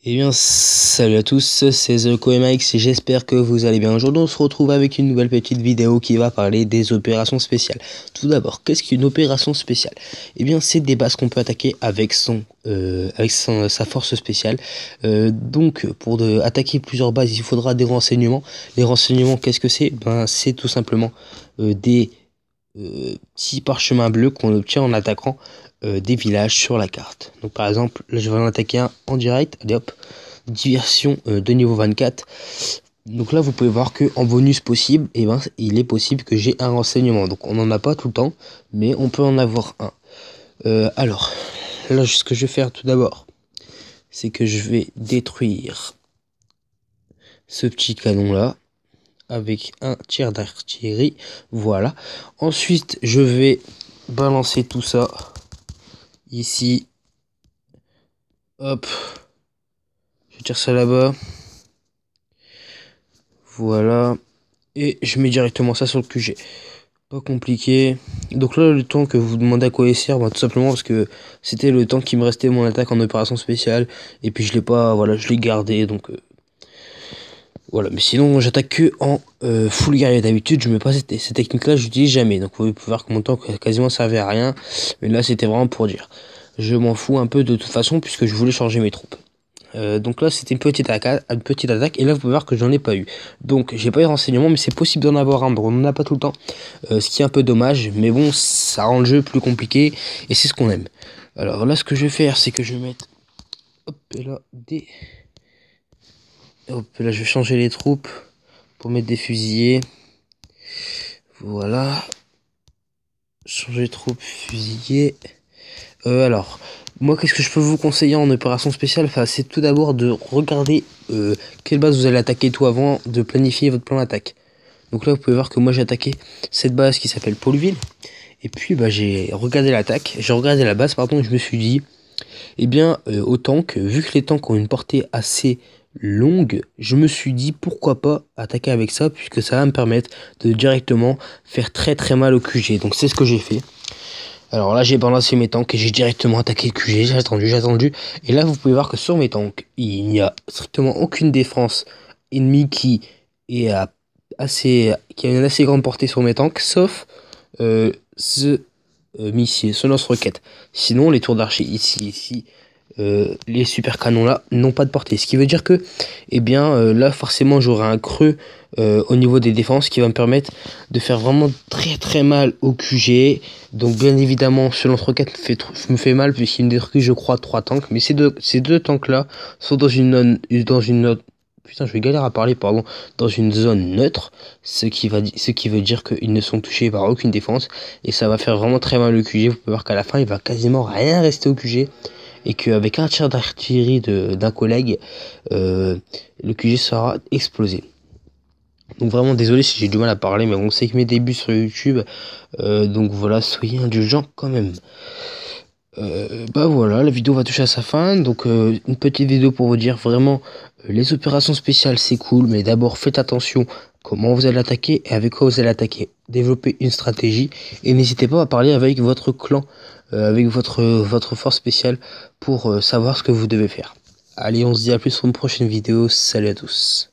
Eh bien, salut à tous, c'est TheCoMX et j'espère que vous allez bien. Aujourd'hui, on se retrouve avec une nouvelle petite vidéo qui va parler des opérations spéciales. Tout d'abord, qu'est-ce qu'une opération spéciale? Eh bien, c'est des bases qu'on peut attaquer avec sa force spéciale. Donc, pour attaquer plusieurs bases, il faudra des renseignements. Les renseignements, qu'est-ce que c'est? Ben, c'est tout simplement des petits parchemins bleus qu'on obtient en attaquant des villages sur la carte. Donc par exemple, là je vais en attaquer un en direct. Allez hop, diversion de niveau 24. Donc là vous pouvez voir que en bonus possible, et ben il est possible que j'ai un renseignement. Donc on n'en a pas tout le temps, mais on peut en avoir un. Alors là ce que je vais faire tout d'abord, c'est que je vais détruire ce petit canon là avec un tir d'artillerie. Voilà. Ensuite je vais balancer tout ça ici. Hop, je tire ça là-bas. Voilà. Et je mets directement ça sur le QG. Pas compliqué. Donc là, le temps que vous demandez à quoi il sert, bah, tout simplement parce que c'était le temps qui me restait mon attaque en opération spéciale. Et puis je l'ai pas, voilà, je l'ai gardé. Donc voilà. Mais sinon, j'attaque que en full guerrier. D'habitude, je mets pas cette technique-là, je l'utilise jamais. Donc vous pouvez voir que mon temps quasiment servait à rien. Mais là, c'était vraiment pour dire. Je m'en fous un peu de toute façon puisque je voulais changer mes troupes. Donc là c'était une petite attaque et là vous pouvez voir que j'en ai pas eu. Donc j'ai pas eu de renseignements mais c'est possible d'en avoir un, donc on n'en a pas tout le temps. Ce qui est un peu dommage, mais bon ça rend le jeu plus compliqué et c'est ce qu'on aime. Alors là ce que je vais faire c'est que je vais mettre hop et là des hop là je vais changer les troupes pour mettre des fusiliers. Voilà. Changer troupes, fusiliers. Alors, moi, qu'est-ce que je peux vous conseiller en opération spéciale? Enfin, c'est tout d'abord de regarder quelle base vous allez attaquer tout avant de planifier votre plan d'attaque. Donc là, vous pouvez voir que moi, j'ai attaqué cette base qui s'appelle Paulville. Et puis, bah, j'ai regardé la base, pardon, et je me suis dit, eh bien, aux tanks, vu que les tanks ont une portée assez longue, je me suis dit, pourquoi pas attaquer avec ça, puisque ça va me permettre de directement faire très très mal au QG. Donc, c'est ce que j'ai fait. Alors là, j'ai balancé mes tanks et j'ai directement attaqué le QG. J'ai attendu. Et là, vous pouvez voir que sur mes tanks, il n'y a strictement aucune défense ennemie qui qui a une assez grande portée sur mes tanks, sauf ce missile, ce lance-roquette. Sinon, les tours d'archer ici, les super canons là n'ont pas de portée. Ce qui veut dire que, eh bien, là, forcément, j'aurai un creux au niveau des défenses qui va me permettre de faire vraiment très très mal au QG. Donc, bien évidemment, ce lance-roquette me fait mal puisqu'il me détruit, je crois, 3 tanks. Mais ces deux tanks là sont dans une putain, je vais galérer à parler, pardon, dans une zone neutre, ce qui veut dire qu'ils ne sont touchés par aucune défense et ça va faire vraiment très mal au QG. Vous pouvez voir qu'à la fin, il va quasiment rien rester au QG. Et qu'avec un tir d'artillerie d'un collègue, le QG sera explosé. Donc vraiment désolé si j'ai du mal à parler, mais bon, c'est que mes débuts sur YouTube, donc voilà, soyez indulgents quand même. Bah voilà, la vidéo va toucher à sa fin, donc une petite vidéo pour vous dire vraiment, les opérations spéciales c'est cool, mais d'abord faites attention comment vous allez attaquer et avec quoi vous allez attaquer. Développez une stratégie et n'hésitez pas à parler avec votre clan, avec votre force spéciale pour savoir ce que vous devez faire. Allez, on se dit à plus pour une prochaine vidéo, salut à tous.